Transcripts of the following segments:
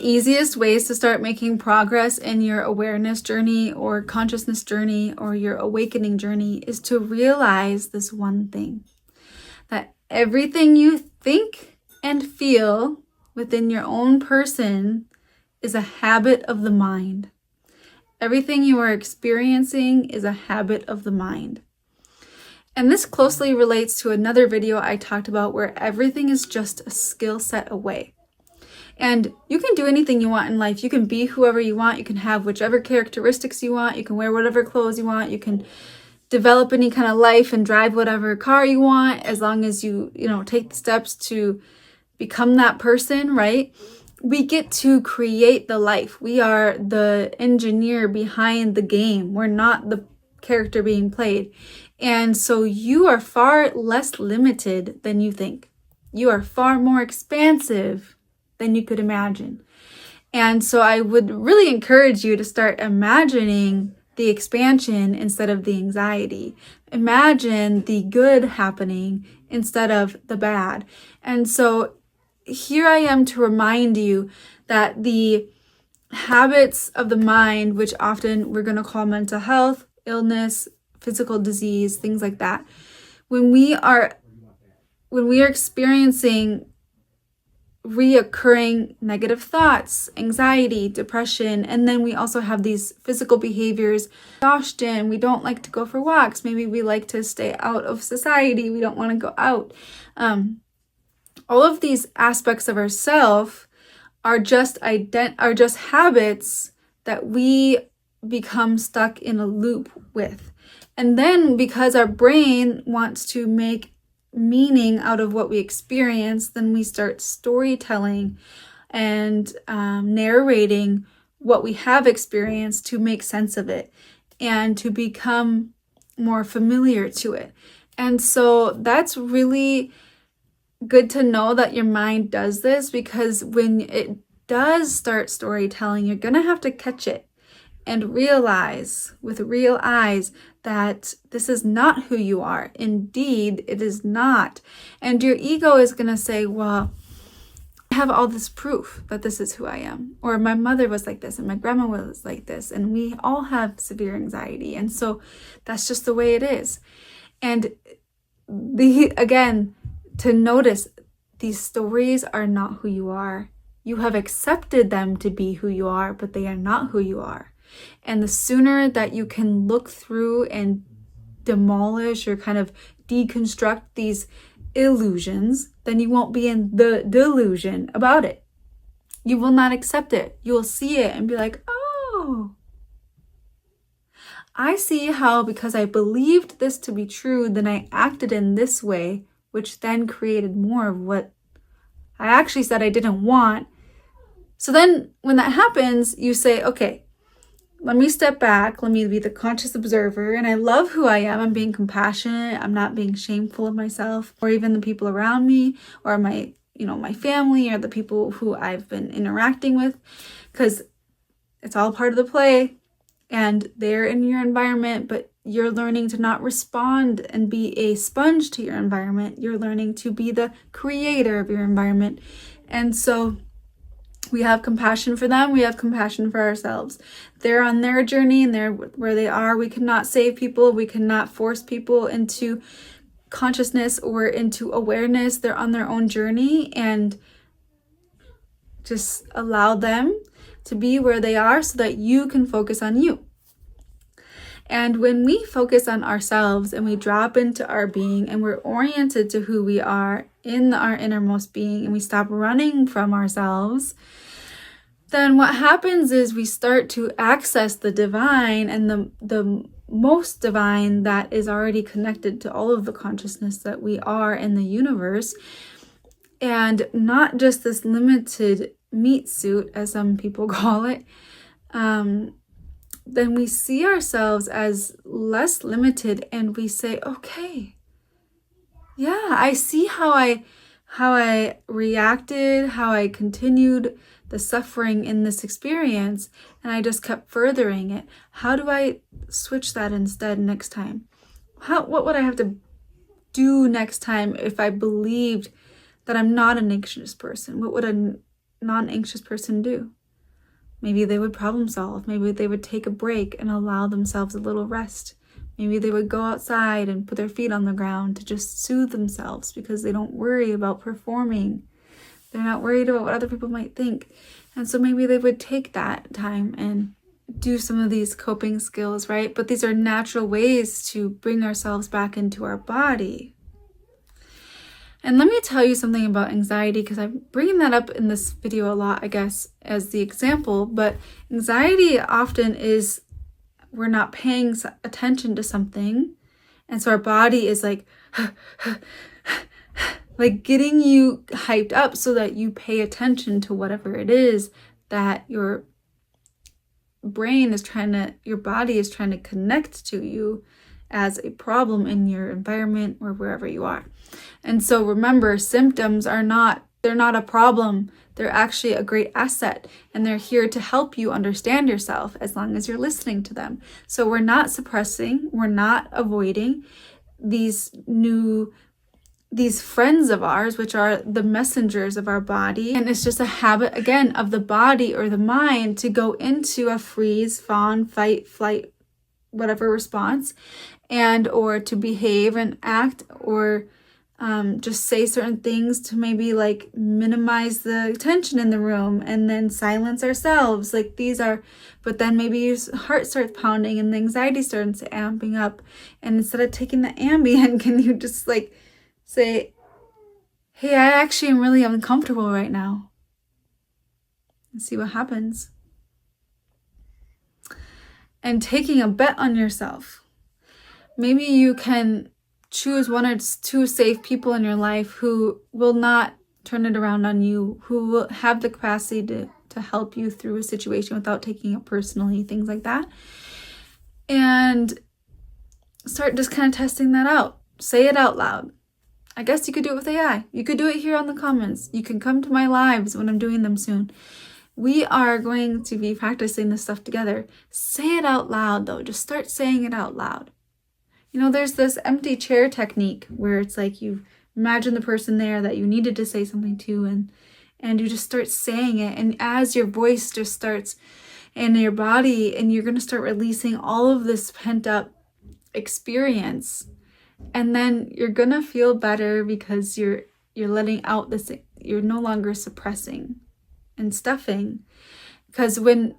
the easiest ways to start making progress in your awareness journey or consciousness journey or your awakening journey is to realize this one thing, that everything you think and feel within your own person is a habit of the mind. Everything you are experiencing is a habit of the mind. And this closely relates to another video I talked about where everything is just a skill set away. And you can do anything you want in life. You can be whoever you want. You can have whichever characteristics you want. You can wear whatever clothes you want. You can develop any kind of life and drive whatever car you want, as long as you take the steps to become that person, right? We get to create the life. We are the engineer behind the game. We're not the character being played. And so you are far less limited than you think. You are far more expansive than you could imagine. And so I would really encourage you to start imagining the expansion instead of the anxiety. Imagine the good happening instead of the bad. And so here I am to remind you that the habits of the mind, which often we're going to call mental health, illness, physical disease, things like that, when we are experiencing reoccurring negative thoughts, anxiety, depression, and then we also have these physical behaviors, exhaustion, we don't like to go for walks, maybe we like to stay out of society, we don't want to go out. All of these aspects of ourself are just habits that we become stuck in a loop with. And then because our brain wants to make meaning out of what we experience, then we start storytelling and narrating what we have experienced to make sense of it and to become more familiar to it. And so that's really good to know that your mind does this, because when it does start storytelling, you're going to have to catch it and realize with real eyes that this is not who you are. Indeed, it is not. And your ego is going to say, well, I have all this proof that this is who I am. Or my mother was like this and my grandma was like this. And we all have severe anxiety. And so that's just the way it is. And again, to notice these stories are not who you are. You have accepted them to be who you are, but they are not who you are. And the sooner that you can look through and demolish or kind of deconstruct these illusions, then you won't be in the delusion about it. You will not accept it. You will see it and be like, oh, I see how because I believed this to be true, then I acted in this way, which then created more of what I actually said I didn't want. So then when that happens, you say, okay, let me step back. Let me be the conscious observer. And I love who I am. I'm being compassionate. I'm not being shameful of myself or even the people around me or my family or the people who I've been interacting with, because it's all part of the play and they're in your environment, but you're learning to not respond and be a sponge to your environment. You're learning to be the creator of your environment. And so we have compassion for them. We have compassion for ourselves. They're on their journey and they're where they are. We cannot save people. We cannot force people into consciousness or into awareness. They're on their own journey, and just allow them to be where they are so that you can focus on you. And when we focus on ourselves and we drop into our being and we're oriented to who we are in our innermost being and we stop running from ourselves, then what happens is we start to access the divine and the most divine that is already connected to all of the consciousness that we are in the universe, and not just this limited meat suit, as some people call it. Then we see ourselves as less limited and we say, okay, yeah, I see how I reacted, how I continued the suffering in this experience, and I just kept furthering it. How do I switch that instead next time? What would I have to do next time if I believed that I'm not an anxious person? What would a non-anxious person do? Maybe they would problem solve. Maybe they would take a break and allow themselves a little rest. Maybe they would go outside and put their feet on the ground to just soothe themselves because they don't worry about performing. They're not worried about what other people might think. And so maybe they would take that time and do some of these coping skills, right? But these are natural ways to bring ourselves back into our body. And let me tell you something about anxiety, because I'm bringing that up in this video a lot, I guess, as the example. But anxiety often is we're not paying attention to something. And so our body is like, like getting you hyped up so that you pay attention to whatever it is that your body is trying to connect to you as a problem in your environment or wherever you are. And so remember, symptoms they're not a problem. They're actually a great asset, and they're here to help you understand yourself as long as you're listening to them. So we're not suppressing, we're not avoiding these friends of ours, which are the messengers of our body. And it's just a habit, again, of the body or the mind to go into a freeze, fawn, fight, flight, whatever response, and or to behave and act or just say certain things to maybe like minimize the tension in the room and then silence ourselves. Like but then maybe your heart starts pounding and the anxiety starts amping up. And instead of taking the Ambien, can you just like say, hey, I actually am really uncomfortable right now, and see what happens. And taking a bet on yourself. Maybe you can choose one or two safe people in your life who will not turn it around on you, who will have the capacity to help you through a situation without taking it personally, things like that. And start just kind of testing that out. Say it out loud. I guess you could do it with AI. You could do it here on the comments. You can come to my lives when I'm doing them soon. We are going to be practicing this stuff together. Say it out loud, though. Just start saying it out loud. You know, there's this empty chair technique where it's like you imagine the person there that you needed to say something to, and you just start saying it. And as your voice just starts in your body, and you're going to start releasing all of this pent up experience. And then you're going to feel better because you're letting out this, you're no longer suppressing and stuffing. Because when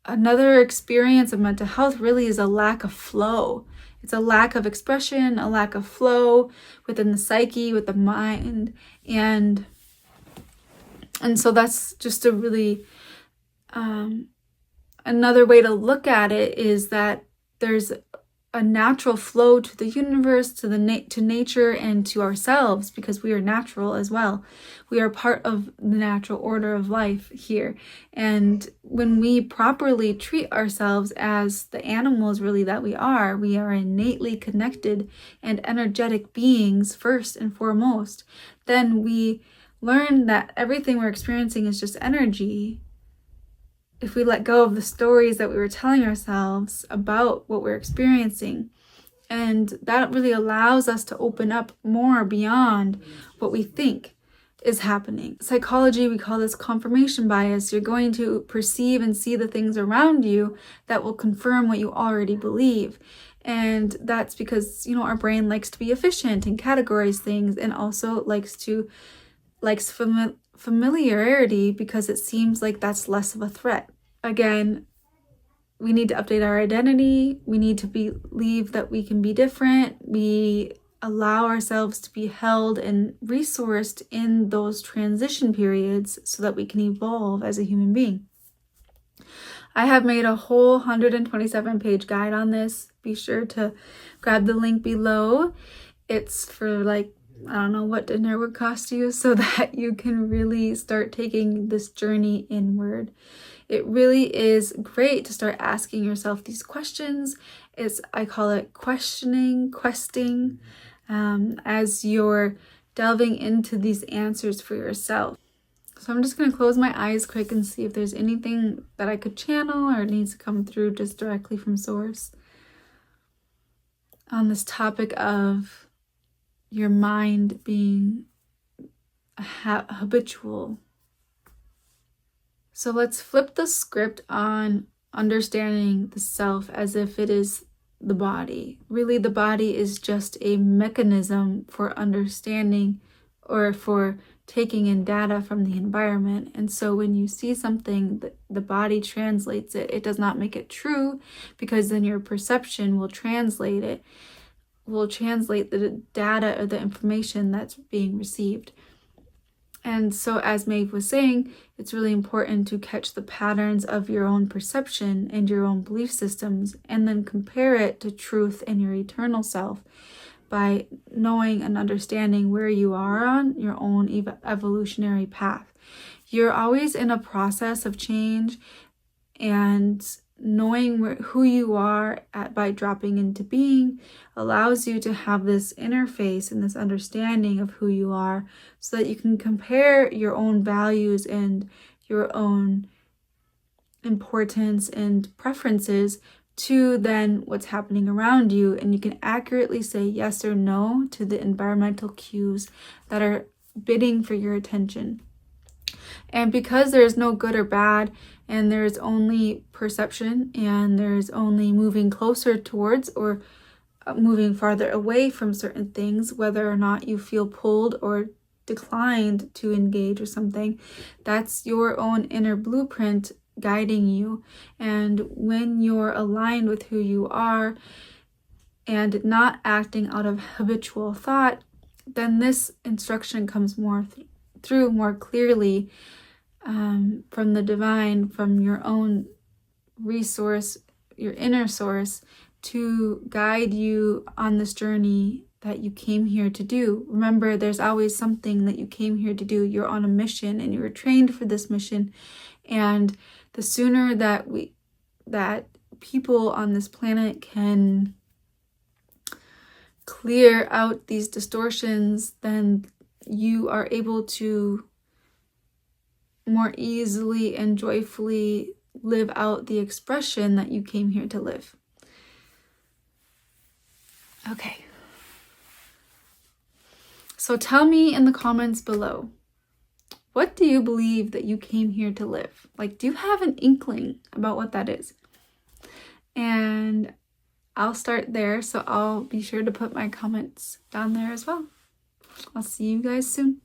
another experience of mental health really is a lack of flow. It's a lack of expression, a lack of flow within the psyche, with the mind. And so that's just a really, another way to look at it is that there's a natural flow to the universe, to nature, and to ourselves, because we are natural as well. We are part of the natural order of life here. And when we properly treat ourselves as the animals really that we are innately connected and energetic beings first and foremost, then we learn that everything we're experiencing is just energy. If we let go of the stories that we were telling ourselves about what we're experiencing. And that really allows us to open up more beyond what we think is happening. Psychology, we call this confirmation bias. You're going to perceive and see the things around you that will confirm what you already believe. And that's because, you know, our brain likes to be efficient and categorize things, and also likes familiarity because it seems like that's less of a threat. Again, we need to update our identity. We need to believe that we can be different. We allow ourselves to be held and resourced in those transition periods so that we can evolve as a human being. I have made a whole 127-page guide on this. Be sure to grab the link below. It's for I don't know what dinner would cost you, so that you can really start taking this journey inward. It really is great to start asking yourself these questions. I call it questing, as you're delving into these answers for yourself. So I'm just going to close my eyes quick and see if there's anything that I could channel or it needs to come through just directly from source on this topic of your mind being habitual So let's flip the script on understanding the self as if it is the body. Really, the body is just a mechanism for understanding or for taking in data from the environment. And so when you see something, the body translates it. It does not make it true, because then your perception will translate it, will translate the data or the information that's being received. And so, as Maeve was saying, it's really important to catch the patterns of your own perception and your own belief systems, and then compare it to truth and your eternal self by knowing and understanding where you are on your own evolutionary path. You're always in a process of change, and knowing who you are by dropping into being allows you to have this interface and this understanding of who you are, so that you can compare your own values and your own importance and preferences to then what's happening around you, and you can accurately say yes or no to the environmental cues that are bidding for your attention. And because there's no good or bad, and there's only perception, and there's only moving closer towards or moving farther away from certain things, whether or not you feel pulled or declined to engage with something, that's your own inner blueprint guiding you. And when you're aligned with who you are and not acting out of habitual thought, then this instruction comes through more clearly from the divine, from your own resource, your inner source, to guide you on this journey that you came here to do. Remember, there's always something that you came here to do. You're on a mission, and you were trained for this mission. And the sooner that people on this planet can clear out these distortions, then you are able to more easily and joyfully live out the expression that you came here to live. Okay. So tell me in the comments below, what do you believe that you came here to live? Like, do you have an inkling about what that is? And I'll start there, so I'll be sure to put my comments down there as well. I'll see you guys soon.